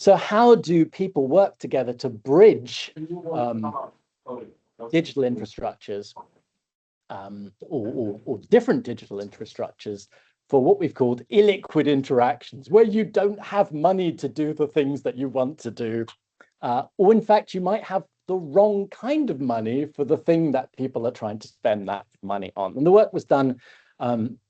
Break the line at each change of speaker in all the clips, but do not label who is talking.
So how do people work together to bridge digital infrastructures or different digital infrastructures for what we've called illiquid interactions, where you don't have money to do the things that you want to do, or in fact, you might have the wrong kind of money for the thing that people are trying to spend that money on. And the work was done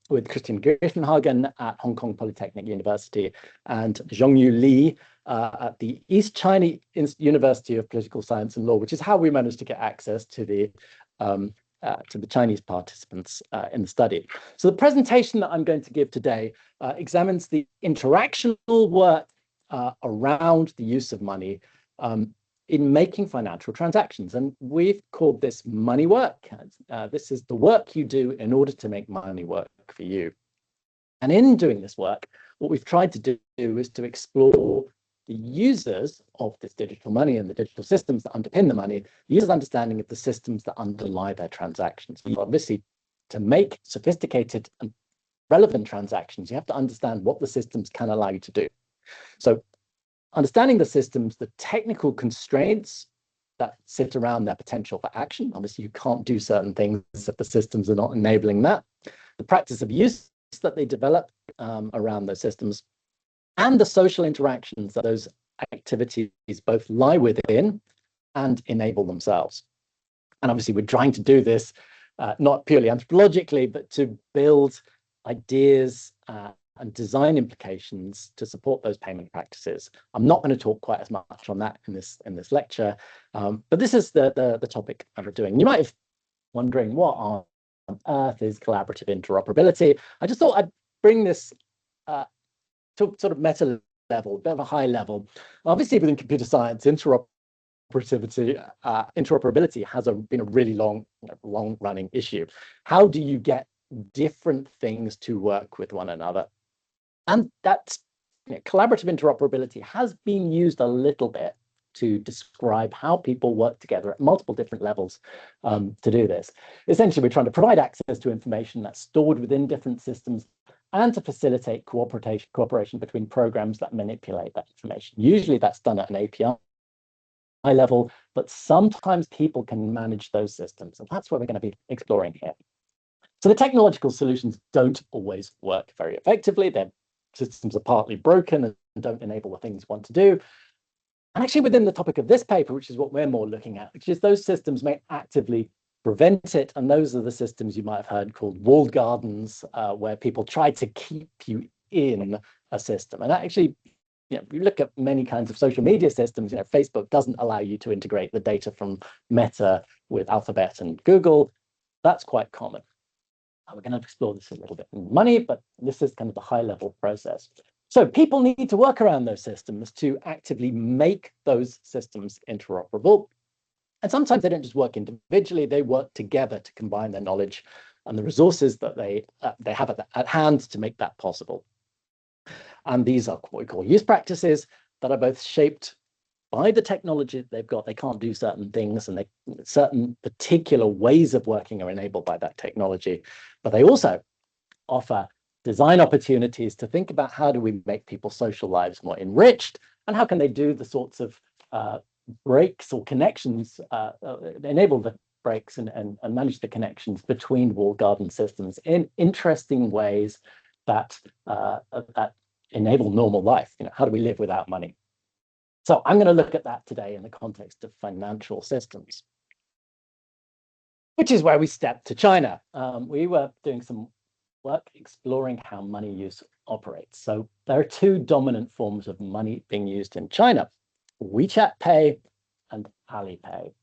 with Christian Griffenhagen at Hong Kong Polytechnic University and Zhongyu Li at the East China University of Political Science and Law, which is how we managed to get access to the Chinese participants in the study. So the presentation that I'm going to give today examines the interactional work around the use of money in making financial transactions. And we've called this money work. This is the work you do in order to make money work for you. And in doing this work, what we've tried to do is to explore the users of this digital money and the digital systems that underpin the money, the users' understanding of the systems that underlie their transactions. Obviously, to make sophisticated and relevant transactions, you have to understand what the systems can allow you to do. So understanding the systems, the technical constraints that sit around their potential for action. Obviously, you can't do certain things if the systems are not enabling that. The practice of use that they develop around those systems, and the social interactions that those activities both lie within and enable themselves. And obviously, we're trying to do this not purely anthropologically, but to build ideas and design implications to support those payment practices. I'm not going to talk quite as much on that in this lecture, but this is the topic that we're doing. You might have wondering what on earth is collaborative interoperability. I just thought I'd bring this to sort of meta level, a bit of a high level. Obviously, within computer science, interoperability has been a really long-running issue. How do you get different things to work with one another? And that's collaborative interoperability has been used a little bit to describe how people work together at multiple different levels to do this. Essentially, we're trying to provide access to information that's stored within different systems and to facilitate cooperation between programs that manipulate that information. Usually that's done at an API level, but sometimes people can manage those systems. And that's what we're going to be exploring here. So the technological solutions don't always work very effectively. Their systems are partly broken and don't enable the things you want to do. And actually within the topic of this paper, which is what we're more looking at, which is those systems may actively prevent it. And those are the systems you might have heard called walled gardens, where people try to keep you in a system. And actually, you look at many kinds of social media systems, Facebook doesn't allow you to integrate the data from Meta with Alphabet and Google. That's quite common. We're going to explore this a little bit in money, but this is kind of the high-level process. So people need to work around those systems to actively make those systems interoperable. And sometimes they don't just work individually, they work together to combine their knowledge and the resources that they have at hand to make that possible. And these are what we call use practices that are both shaped by the technology that they've got. They can't do certain things, and certain particular ways of working are enabled by that technology. But they also offer design opportunities to think about how do we make people's social lives more enriched, and how can they do the sorts of breaks or connections, enable the breaks and manage the connections between walled garden systems in interesting ways that enable normal life. How do we live without money? So I'm going to look at that today in the context of financial systems, which is where we stepped to China. We were doing some work exploring how money use operates. So there are two dominant forms of money being used in China: WeChat Pay and Alipay.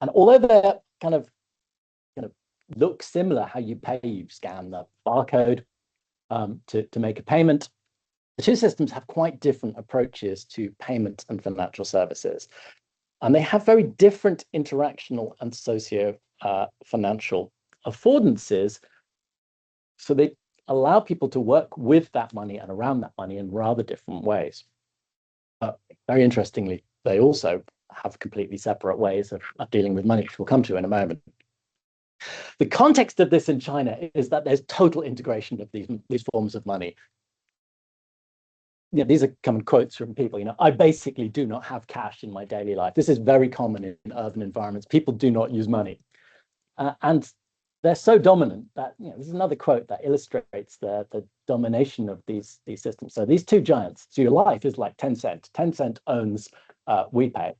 And although they're kind of look similar, how you pay, you scan the barcode to make a payment, the two systems have quite different approaches to payment and financial services. And they have very different interactional and socio-financial affordances. So they allow people to work with that money and around that money in rather different ways. Very interestingly, they also have completely separate ways of dealing with money, which we'll come to in a moment. The context of this in China is that there's total integration of these forms of money. these are common quotes from people. I basically do not have cash in my daily life. This is very common in urban environments. People do not use money. And they're so dominant that, this is another quote that illustrates the domination of these systems. So these two giants, so your life is like Tencent. Tencent owns WeChat.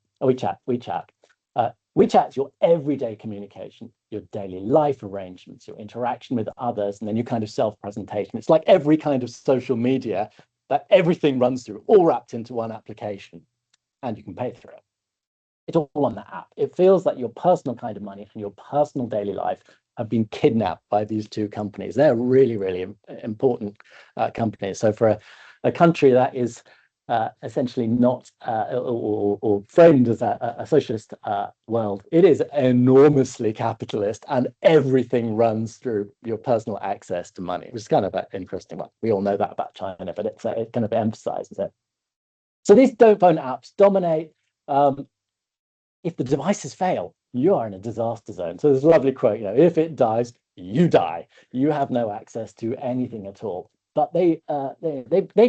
WeChat's your everyday communication, your daily life arrangements, your interaction with others, and then your kind of self-presentation. It's like every kind of social media that everything runs through, all wrapped into one application, and you can pay through it. It's all on the app. It feels like your personal kind of money and your personal daily life have been kidnapped by these two companies. They're really, really important companies. So for a country that is essentially not or framed as a socialist world, it is enormously capitalist, and everything runs through your personal access to money, which is kind of an interesting one. We all know that about China, but it kind of emphasizes it. So these phone apps dominate. If the devices fail, you are in a disaster zone. So there's a lovely quote, if it dies, you die. You have no access to anything at all. But they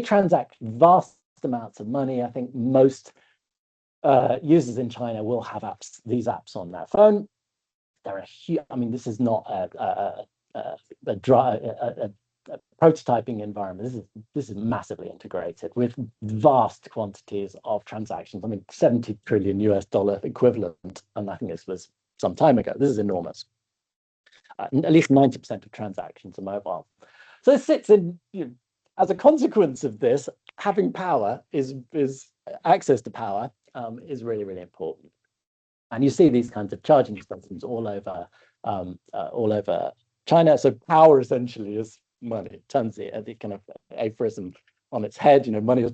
transact vast amounts of money. I think most users in China will have these apps on their phone. They're a huge. I mean, this is not a prototyping environment. This is massively integrated with vast quantities of transactions. I mean, $70 trillion equivalent, and I think this was some time ago. This is enormous. At least 90% of transactions are mobile. So it sits in, as a consequence of this, having power is access to power is really, really important. And you see these kinds of charging stations all over China. So power essentially is money. It turns the kind of aphorism on its head. Money is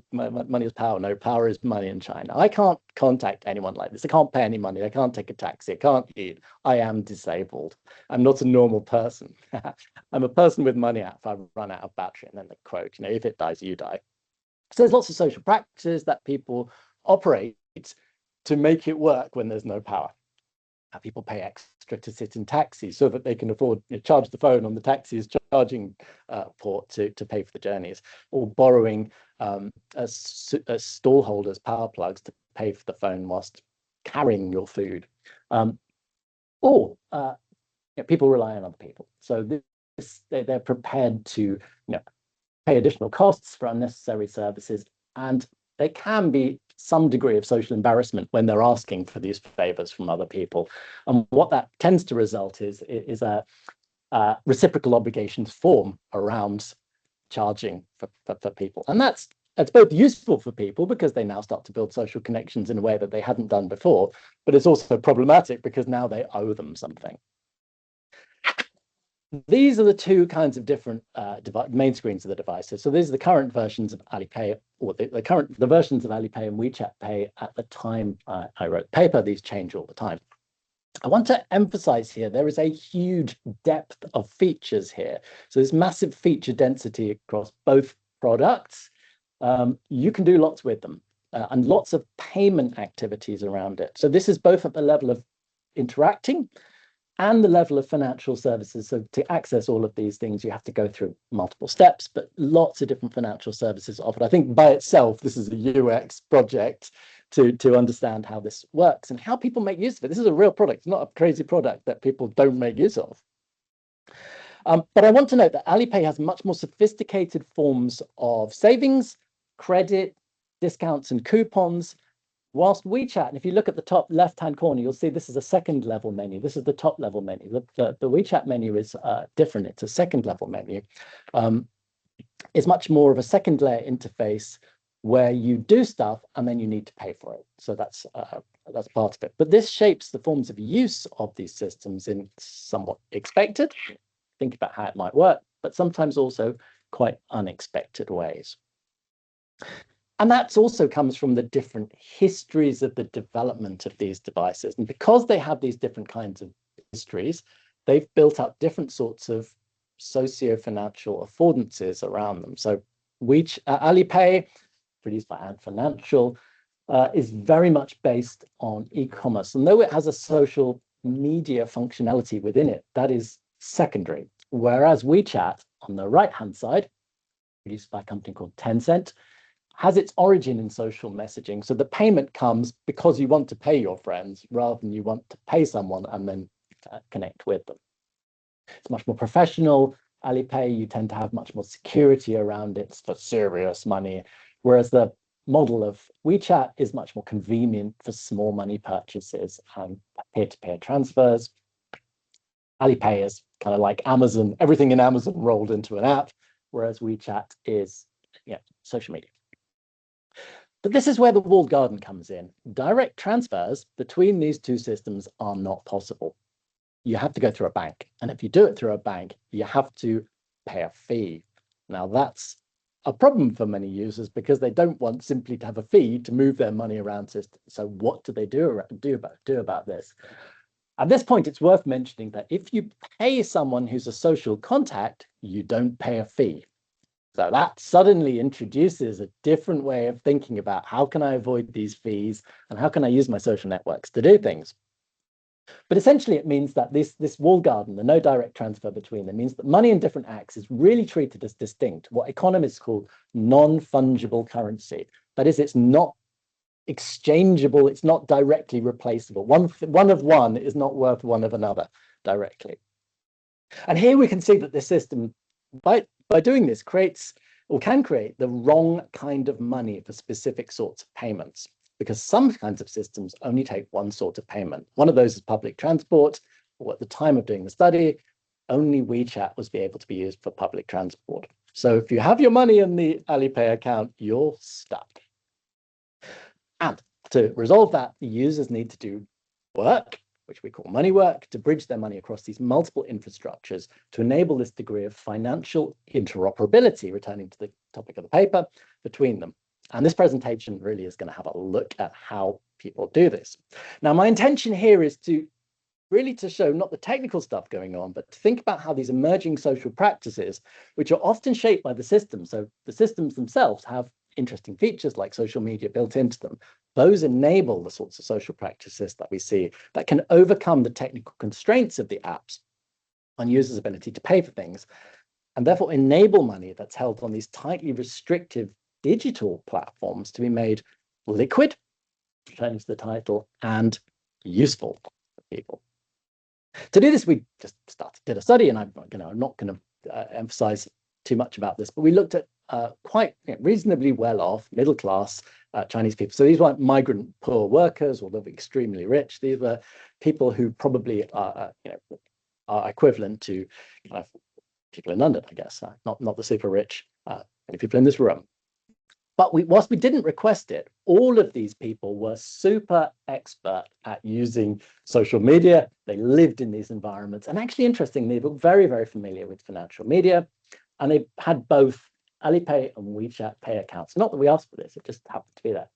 power. No, power is money in China. I can't contact anyone like this. I can't pay any money. I can't take a taxi. I can't eat. I am disabled. I'm not a normal person. I'm a person with money if I run out of battery. And then the quote, if it dies, you die. So there's lots of social practices that people operate to make it work when there's no power. People pay extra to sit in taxis so that they can afford charge the phone on the taxi's charging port to pay for the journeys, or borrowing stallholders' power plugs to pay for the phone whilst carrying your food. Or people rely on other people, so they're prepared to pay additional costs for unnecessary services, and there can be some degree of social embarrassment when they're asking for these favors from other people. And what that tends to result is a reciprocal obligations form around charging for people. And it's both useful for people because they now start to build social connections in a way that they hadn't done before, but it's also problematic because now they owe them something. These are the two kinds of different main screens of the devices. So these are the current versions of Alipay, or the versions of Alipay and WeChat Pay at the time I wrote the paper. These change all the time. I want to emphasize here, there is a huge depth of features here. So there's massive feature density across both products. You can do lots with them and lots of payment activities around it. So this is both at the level of interacting and the level of financial services. So to access all of these things, you have to go through multiple steps, but lots of different financial services offered. I think by itself, this is a UX project to understand how this works and how people make use of it. This is a real product. It's not a crazy product that people don't make use of. But I want to note that Alipay has much more sophisticated forms of savings, credit, discounts, and coupons, whilst WeChat, and if you look at the top left-hand corner, you'll see this is a second-level menu. This is the top-level menu. The WeChat menu is different. It's a second-level menu. It's much more of a second-layer interface where you do stuff and then you need to pay for it. So that's part of it. But this shapes the forms of use of these systems in somewhat expected, think about how it might work, but sometimes also quite unexpected ways. And that also comes from the different histories of the development of these devices. And because they have these different kinds of histories, they've built up different sorts of socio-financial affordances around them. So Alipay, produced by Ant Financial, is very much based on e-commerce. And though it has a social media functionality within it, that is secondary. Whereas WeChat, on the right-hand side, produced by a company called Tencent, has its origin in social messaging. So the payment comes because you want to pay your friends rather than you want to pay someone and then connect with them. It's much more professional. Alipay, you tend to have much more security around it for serious money, whereas the model of WeChat is much more convenient for small money purchases and peer-to-peer transfers. Alipay is kind of like Amazon, everything in Amazon rolled into an app, whereas WeChat is social media. But this is where the walled garden comes in. Direct transfers between these two systems are not possible. You have to go through a bank. And if you do it through a bank, you have to pay a fee. Now, that's a problem for many users because they don't want simply to have a fee to move their money around systems. So what do they do about this? At this point, it's worth mentioning that if you pay someone who's a social contact, you don't pay a fee. So that suddenly introduces a different way of thinking about how can I avoid these fees and how can I use my social networks to do things. But essentially, it means that this walled garden, the no direct transfer between them, means that money in different acts is really treated as distinct, what economists call non-fungible currency. That is, it's not exchangeable, it's not directly replaceable. One of one is not worth one of another directly. And here we can see that this system, by doing this, creates or can create the wrong kind of money for specific sorts of payments, because some kinds of systems only take one sort of payment. One of those is public transport, or at the time of doing the study, only WeChat was able to be used for public transport. So if you have your money in the Alipay account, you're stuck. And to resolve that, the users need to do work, which we call money work, to bridge their money across these multiple infrastructures to enable this degree of financial interoperability, returning to the topic of the paper, between them. And this presentation really is going to have a look at how people do this. Now, my intention here is to really to show not the technical stuff going on, but to think about how these emerging social practices, which are often shaped by the system, so the systems themselves have interesting features like social media built into them. Those enable the sorts of social practices that we see that can overcome the technical constraints of the apps on users' ability to pay for things, and therefore enable money that's held on these tightly restrictive digital platforms to be made liquid, returning to the title, and useful for people. To do this, we just did a study, and I'm not going to emphasize too much about this, but we looked at quite reasonably well-off, middle-class Chinese people. So these weren't migrant poor workers, although extremely rich. These were people who probably are equivalent to kind of people in London, I guess, not the super rich, many people in this room. But whilst we didn't request it, all of these people were super expert at using social media. They lived in these environments. And actually, interestingly, they were very, very familiar with financial media. And they had both Alipay and WeChat Pay accounts. Not that we asked for this, it just happened to be there.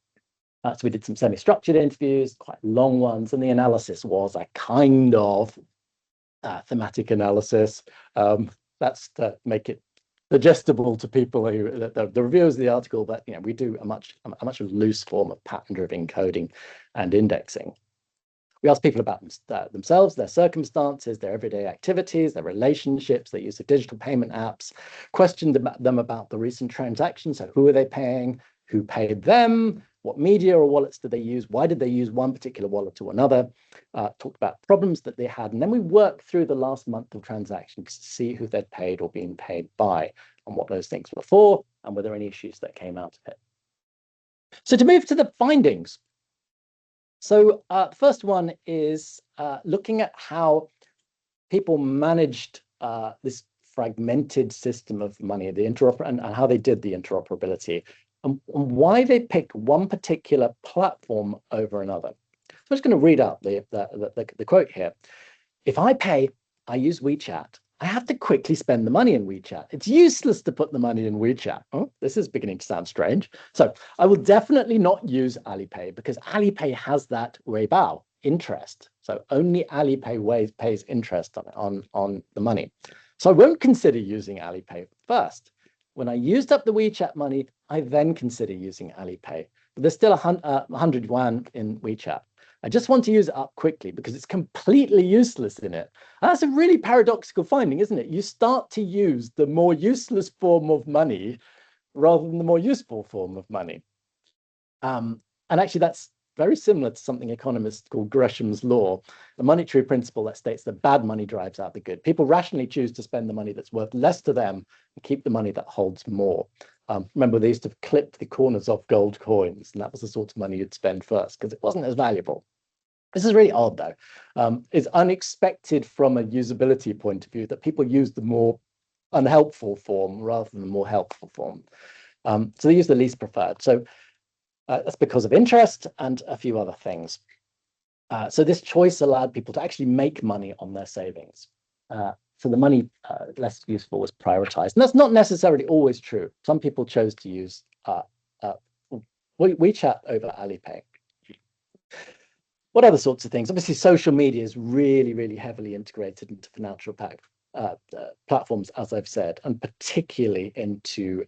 So we did some semi-structured interviews, quite long ones. And the analysis was a kind of thematic analysis. That's to make it digestible to people who the reviewers of the article, but we do a much loose form of pattern-driven coding and indexing. We ask people about themselves, their circumstances, their everyday activities, their relationships, their use of digital payment apps, questioned them about the recent transactions. So who are they paying? Who paid them? What media or wallets did they use? Why did they use one particular wallet or another? Talked about problems that they had. And then we worked through the last month of transactions to see who they'd paid or been paid by and what those things were for and were there any issues that came out of it. So to move to the findings. So the first one is looking at how people managed this fragmented system of money, the and how they did the interoperability, and why they picked one particular platform over another. So I'm just going to read out the quote here. If I pay, I use WeChat. I have to quickly spend the money in WeChat. It's useless to put the money in WeChat. Oh, this is beginning to sound strange. So I will definitely not use Alipay because Alipay has that weibao, interest. So only Alipay pays interest on the money. So I won't consider using Alipay first. When I used up the WeChat money, I then consider using Alipay. But there's still 100 yuan in WeChat. I just want to use it up quickly because it's completely useless in it. And that's a really paradoxical finding, isn't it? You start to use the more useless form of money rather than the more useful form of money. And actually, that's very similar to something economists call Gresham's law, a monetary principle that states that bad money drives out the good. People rationally choose to spend the money that's worth less to them and keep the money that holds more. Remember, they used to clip the corners off gold coins, and that was the sort of money you'd spend first because it wasn't as valuable. This is really odd, though. It's unexpected from a usability point of view that people use the more unhelpful form rather than the more helpful form. So they use the least preferred. So that's because of interest and a few other things. So this choice allowed people to actually make money on their savings. So the money less useful was prioritized. And that's not necessarily always true. Some people chose to use WeChat over Alipay. What other sorts of things? Obviously, social media is really, really heavily integrated into financial platforms, as I've said, and particularly into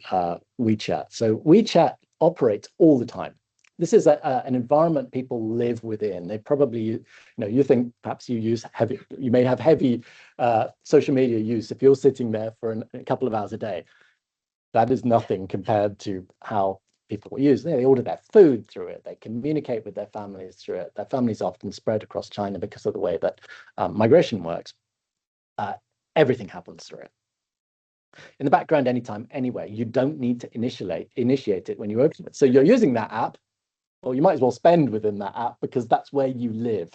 WeChat. So WeChat operates all the time. This is an environment people live within. They probably, you think perhaps you may have heavy social media use if you're sitting there for a couple of hours a day. That is nothing compared to how people use. They order their food through it. They communicate with their families through it. Their families often spread across China because of the way that migration works. Everything happens through it. In the background, anytime, anywhere. You don't need to initiate it when you open it. So you're using that app, or you might as well spend within that app because that's where you live.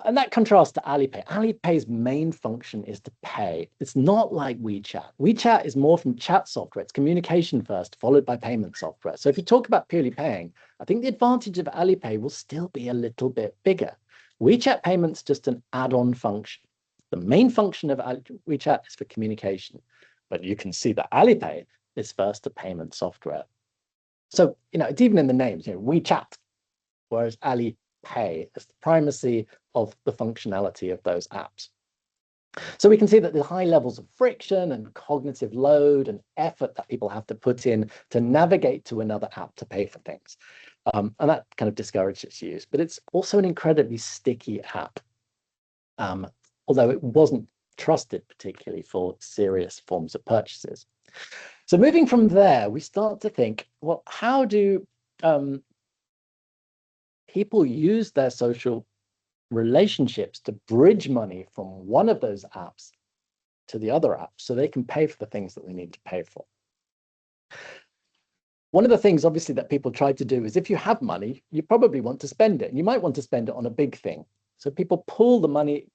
And that contrasts to Alipay. Alipay's main function is to pay. It's not like WeChat. WeChat is more from chat software. It's communication first, followed by payment software. So if you talk about purely paying, I think the advantage of Alipay will still be a little bit bigger. WeChat payment's just an add-on function. The main function of WeChat is for communication, but you can see that Alipay is first a payment software. So, it's even in the names, WeChat, whereas Alipay is the primacy of the functionality of those apps. So we can see that the high levels of friction and cognitive load and effort that people have to put in to navigate to another app to pay for things. And that kind of discourages use, but it's also an incredibly sticky app. Although it wasn't trusted particularly for serious forms of purchases. So moving from there, we start to think, well, how do people use their social relationships to bridge money from one of those apps to the other apps so they can pay for the things that they need to pay for? One of the things, obviously, that people try to do is if you have money, you probably want to spend it. And you might want to spend it on a big thing. So people pull the money,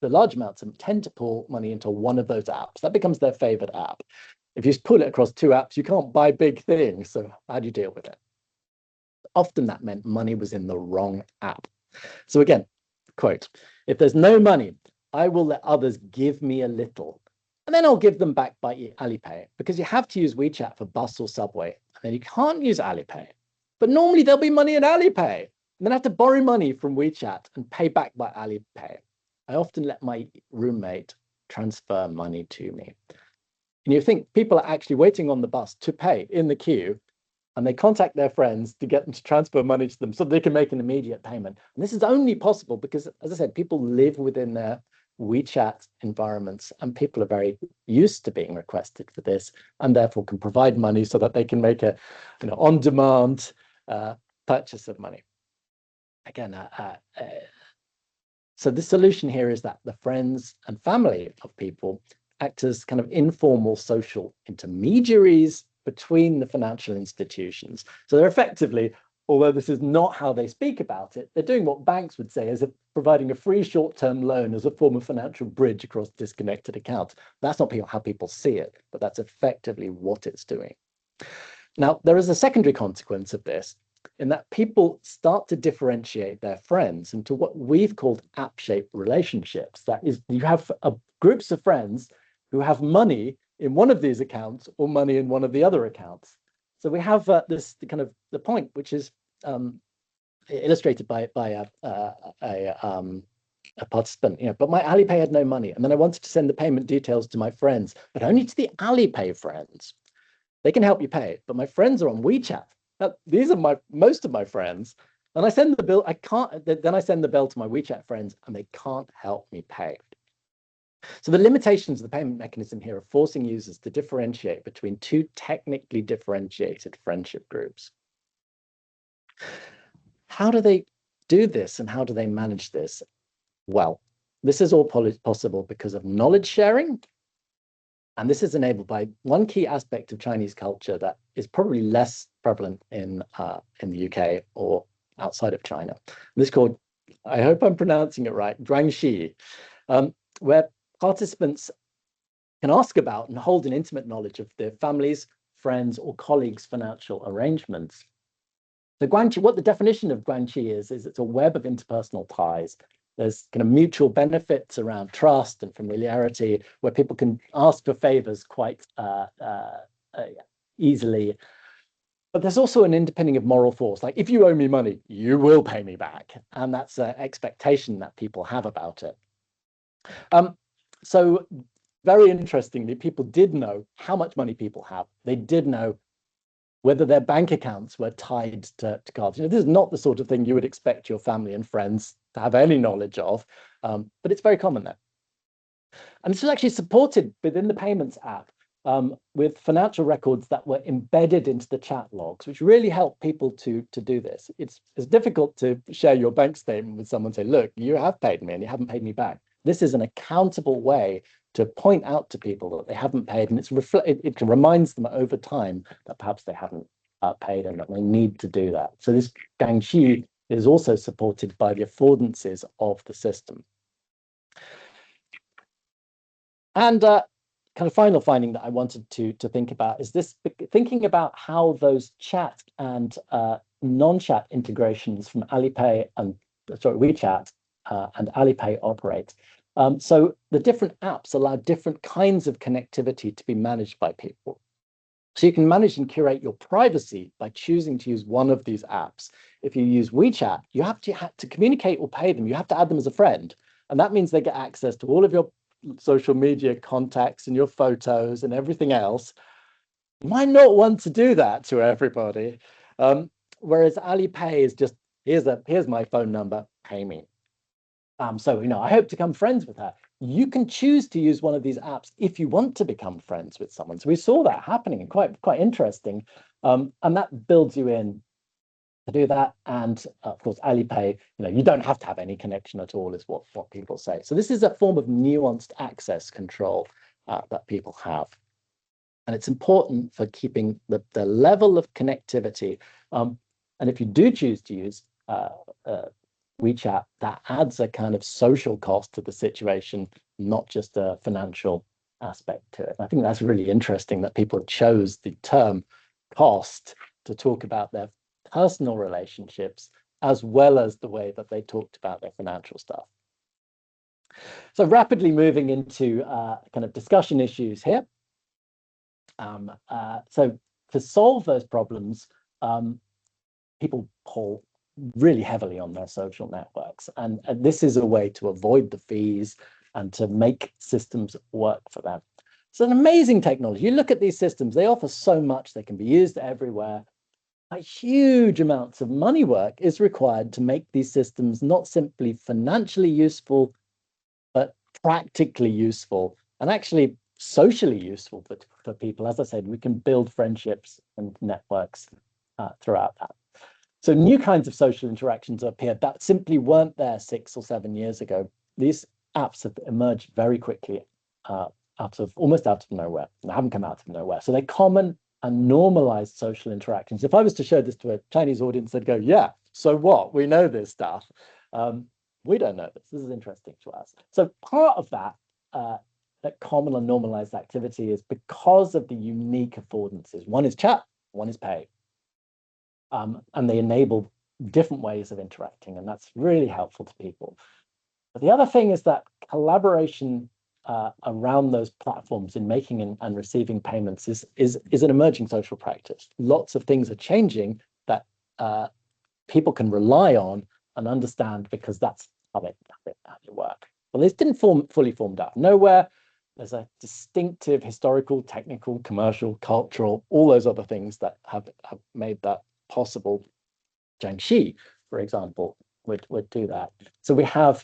the large amounts, and tend to pull money into one of those apps. That becomes their favorite app. If you pull it across two apps, you can't buy big things. So how do you deal with it? Often that meant money was in the wrong app. So again, quote, if there's no money, I will let others give me a little, and then I'll give them back by Alipay, because you have to use WeChat for bus or subway, and then you can't use Alipay. But normally there'll be money in Alipay, and then I have to borrow money from WeChat and pay back by Alipay. I often let my roommate transfer money to me. And you think people are actually waiting on the bus to pay in the queue, and they contact their friends to get them to transfer money to them so they can make an immediate payment. And this is only possible because, as I said, people live within their WeChat environments, and people are very used to being requested for this, and therefore can provide money so that they can make a on-demand purchase of money. Again, so the solution here is that the friends and family of people act as kind of informal social intermediaries between the financial institutions. So they're effectively, although this is not how they speak about it, they're doing what banks would say is providing a free short-term loan as a form of financial bridge across disconnected accounts. That's not how people see it, but that's effectively what it's doing. Now, there is a secondary consequence of this, in that people start to differentiate their friends into what we've called app-shaped relationships. That is, you have groups of friends who have money in one of these accounts or money in one of the other accounts. So we have this kind of the point, which is illustrated by a participant. But my Alipay had no money, and then I wanted to send the payment details to my friends, but only to the Alipay friends. They can help you pay, but my friends are on WeChat. Now, these are most of my friends, and I send the bill. I can't. Then I send the bill to my WeChat friends, and they can't help me pay. So the limitations of the payment mechanism here are forcing users to differentiate between two technically differentiated friendship groups. How do they do this and how do they manage this? Well, this is all possible because of knowledge sharing. And this is enabled by one key aspect of Chinese culture that is probably less prevalent in the UK or outside of China. This is called, I hope I'm pronouncing it right, guanxi, where participants can ask about and hold an intimate knowledge of their families, friends, or colleagues' financial arrangements. So guanxi, what the definition of guanxi is it's a web of interpersonal ties. There's kind of mutual benefits around trust and familiarity, where people can ask for favors quite easily. But there's also an underpinning of moral force. Like, if you owe me money, you will pay me back. And that's an expectation that people have about it. So very interestingly, people did know how much money people have. They did know whether their bank accounts were tied to cards. This is not the sort of thing you would expect your family and friends to have any knowledge of, but it's very common there. And this was actually supported within the payments app with financial records that were embedded into the chat logs, which really helped people to do this. It's difficult to share your bank statement with someone and say, look, you have paid me and you haven't paid me back. This is an accountable way to point out to people that they haven't paid, and it reminds them over time that perhaps they haven't paid and that they need to do that. So this guanxi is also supported by the affordances of the system. And kind of final finding that I wanted to think about is this, thinking about how those chat and non-chat integrations from WeChat and Alipay operate. So the different apps allow different kinds of connectivity to be managed by people. So you can manage and curate your privacy by choosing to use one of these apps. If you use WeChat, you have to communicate or pay them. You have to add them as a friend. And that means they get access to all of your social media contacts and your photos and everything else. You might not want to do that to everybody. Whereas Alipay is just, here's my phone number, pay me. So, I hope to become friends with her. You can choose to use one of these apps if you want to become friends with someone. So we saw that happening, and quite interesting. And that builds you in to do that. And of course, Alipay, you don't have to have any connection at all, is what people say. So this is a form of nuanced access control that people have. And it's important for keeping the level of connectivity. And if you do choose to use WeChat, that adds a kind of social cost to the situation, not just a financial aspect to it. I think that's really interesting that people chose the term cost to talk about their personal relationships as well as the way that they talked about their financial stuff. So rapidly moving into kind of discussion issues here. So to solve those problems, people pull really heavily on their social networks. And this is a way to avoid the fees and to make systems work for them. It's an amazing technology. You look at these systems, they offer so much, they can be used everywhere. Huge amounts of money work is required to make these systems not simply financially useful, but practically useful and actually socially useful for people. As I said, we can build friendships and networks throughout that. So new kinds of social interactions have appeared that simply weren't there 6 or 7 years ago. These apps have emerged very quickly almost out of nowhere. They haven't come out of nowhere. So they're common and normalized social interactions. If I was to show this to a Chinese audience, they'd go, yeah, so what? We know this stuff. We don't know this. This is interesting to us. So part of that common and normalized activity is because of the unique affordances. One is chat, one is pay. And they enable different ways of interacting, and that's really helpful to people. But the other thing is that collaboration around those platforms in making and receiving payments is an emerging social practice. Lots of things are changing that people can rely on and understand because that's how they work. Well, this didn't fully formed out of nowhere. There's a distinctive historical, technical, commercial, cultural, all those other things that have made that possible. Jiangxi, for example, would do that. So we have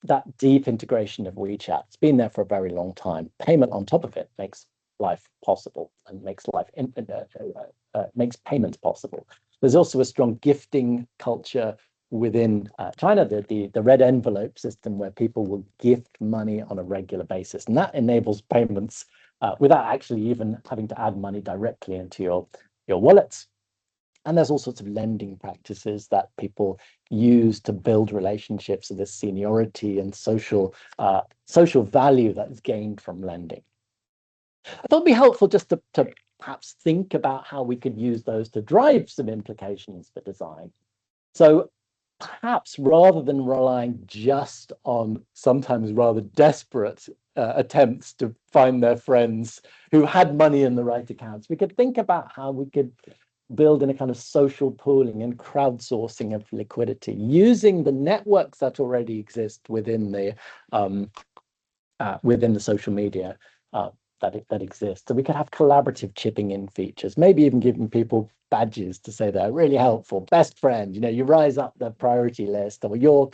that deep integration of WeChat. It's been there for a very long time. Payment on top of it makes life possible and makes payments possible. There's also a strong gifting culture within China, the red envelope system, where people will gift money on a regular basis, and that enables payments without actually even having to add money directly into your wallets. And there's all sorts of lending practices that people use to build relationships, of this seniority and social value that's gained from lending. I thought it'd be helpful just to perhaps think about how we could use those to drive some implications for design. So perhaps rather than relying just on sometimes rather desperate attempts to find their friends who had money in the right accounts, we could think about how we could build in a kind of social pooling and crowdsourcing of liquidity using the networks that already exist within the social media that exist. So we could have collaborative chipping in features, maybe even giving people badges to say they're really helpful, best friend. You rise up the priority list, or your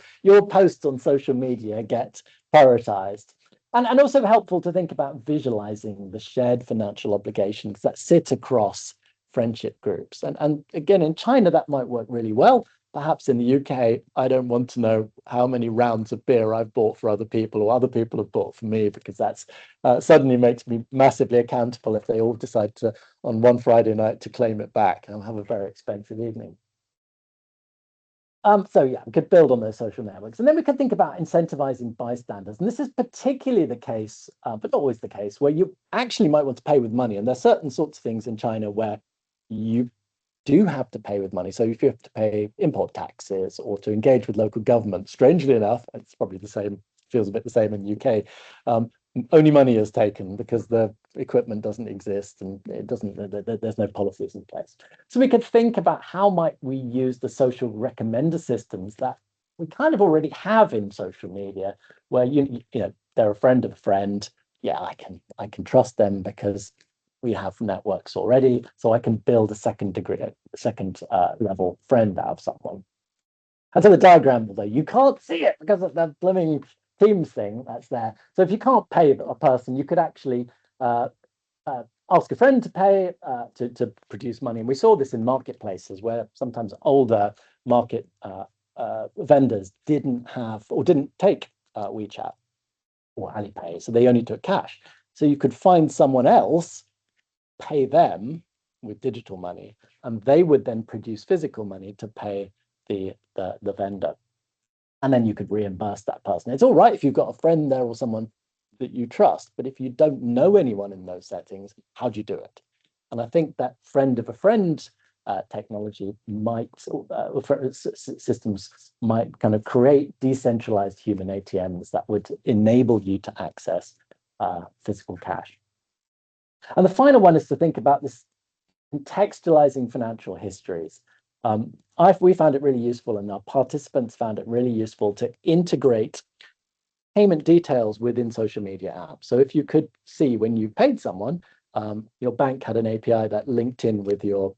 posts on social media get prioritized. And also helpful to think about visualizing the shared financial obligations that sit across friendship groups. And again, in China, that might work really well. Perhaps in the UK, I don't want to know how many rounds of beer I've bought for other people or other people have bought for me, because that's suddenly makes me massively accountable if they all decide to, on one Friday night, to claim it back. I'll have a very expensive evening. So yeah, we could build on those social networks. And then we could think about incentivizing bystanders. And this is particularly the case, but not always the case, where you actually might want to pay with money. And there's certain sorts of things in China where you do have to pay with money. So if you have to pay import taxes or to engage with local government, strangely enough, it's probably the same, feels a bit the same in the UK. Only money is taken because the equipment doesn't exist and there's no policies in place. So we could think about how might we use the social recommender systems that we kind of already have in social media, where they're a friend of a friend. Yeah, I can trust them because we have networks already, so I can build a second level friend out of someone. And so the diagram, although you can't see it because of the blooming Teams thing that's there. So if you can't pay a person, you could actually ask a friend to pay to produce money. And we saw this in marketplaces where sometimes older market vendors didn't have or didn't take WeChat or Alipay, so they only took cash. So you could find someone else, pay them with digital money, and they would then produce physical money to pay the vendor. And then you could reimburse that person. It's all right if you've got a friend there or someone that you trust, but if you don't know anyone in those settings, how do you do it? And I think that friend of a friend technology might, systems might kind of create decentralized human ATMs that would enable you to access physical cash. And the final one is to think about this contextualizing financial histories. We found it really useful, and our participants found it really useful to integrate payment details within social media apps. So if you could see when you paid someone, your bank had an API that linked in with your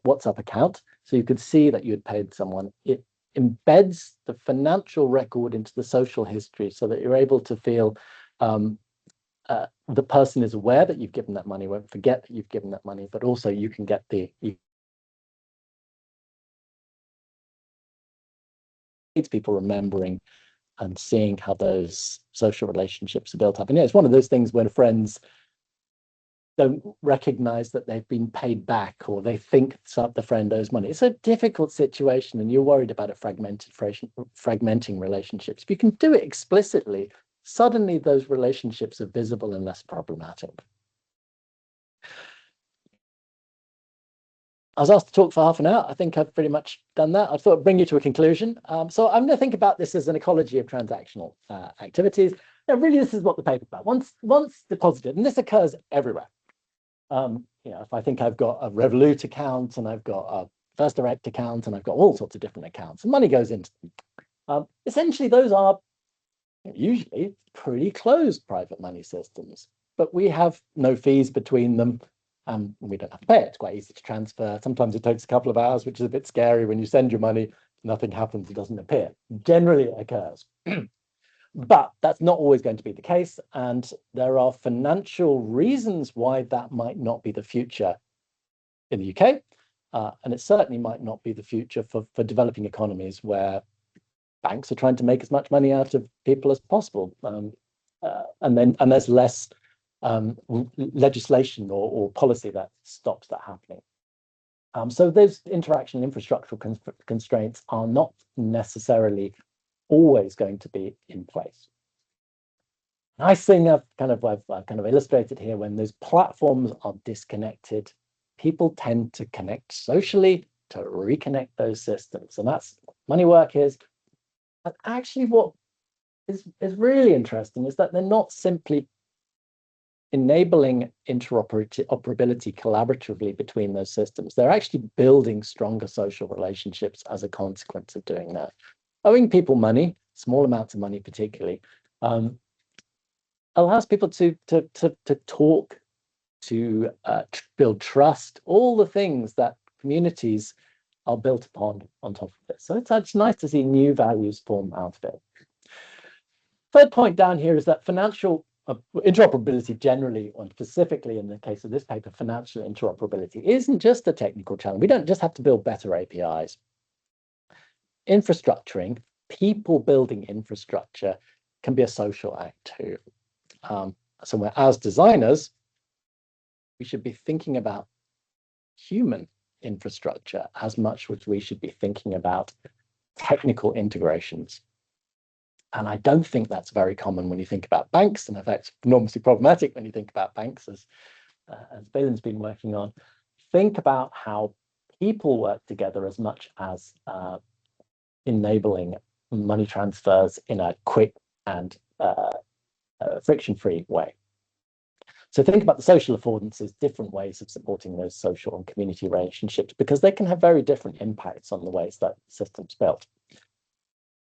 WhatsApp account. So you could see that you had paid someone. It embeds the financial record into the social history so that you're able to feel the person is aware that you've given that money, won't forget that you've given that money, but also you can get people remembering and seeing how those social relationships are built up. And yeah, it's one of those things when friends don't recognize that they've been paid back, or they think the friend owes money. It's a difficult situation, and you're worried about it fragmenting relationships. If you can do it explicitly, suddenly those relationships are visible and less problematic. I was asked to talk for half an hour. I think I've pretty much done that. I thought I'd bring you to a conclusion. So I'm going to think about this as an ecology of transactional activities. Now, really, this is what the paper's about. Once deposited, and this occurs everywhere. If I think I've got a Revolut account and I've got a First Direct account and I've got all sorts of different accounts, and money goes into them. Essentially, those are usually pretty closed private money systems, but we have no fees between them. We don't have to pay it. It's quite easy to transfer. Sometimes it takes a couple of hours, which is a bit scary. When you send your money, nothing happens, it doesn't appear. Generally, it occurs. But that's not always going to be the case. And there are financial reasons why that might not be the future in the UK. And it certainly might not be the future for developing economies where banks are trying to make as much money out of people as possible. And there's less legislation or policy that stops that happening. So those interaction infrastructural constraints are not necessarily always going to be in place. Nice thing I've kind of illustrated here, when those platforms are disconnected, people tend to connect socially to reconnect those systems. And that's what money work is. And actually what is really interesting is that they're not simply enabling interoperability collaboratively between those systems. They're actually building stronger social relationships as a consequence of doing that. Owing people money, small amounts of money particularly, allows people to talk, to build trust, all the things that communities are built upon on top of this. So it's nice to see new values form out of it. Third point down here is that financial interoperability generally, and specifically in the case of this paper, financial interoperability isn't just a technical challenge. We don't just have to build better APIs. Infrastructuring, people building infrastructure, can be a social act too. So as designers, we should be thinking about human infrastructure as much as we should be thinking about technical integrations. And I don't think that's very common when you think about banks, and in fact, it's enormously problematic when you think about banks, as Balin's been working on. Think about how people work together as much as enabling money transfers in a quick and friction-free way. So think about the social affordances, different ways of supporting those social and community relationships, because they can have very different impacts on the ways that the system's built.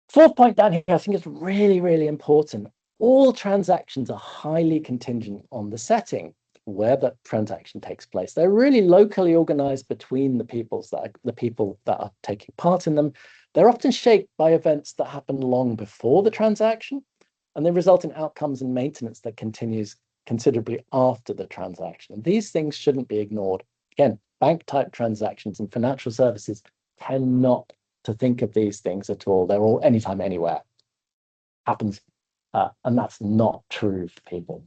Fourth point down here, I think is really, really important. All transactions are highly contingent on the setting where that transaction takes place. They're really locally organized between the people that are taking part in them. They're often shaped by events that happen long before the transaction, and they result in outcomes and maintenance that continues considerably after the transaction. And these things shouldn't be ignored. Again, bank type transactions and financial services tend not to think of these things at all. They're all anytime, anywhere. Happens. And that's not true for people.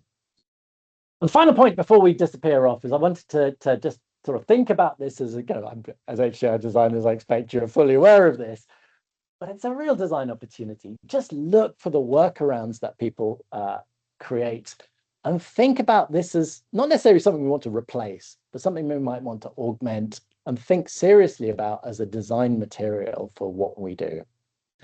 And the final point before we disappear off is I wanted to just sort of think about this as, as HCI designers, I expect you're fully aware of this, but it's a real design opportunity. Just look for the workarounds that people create, and think about this as not necessarily something we want to replace, but something we might want to augment and think seriously about as a design material for what we do.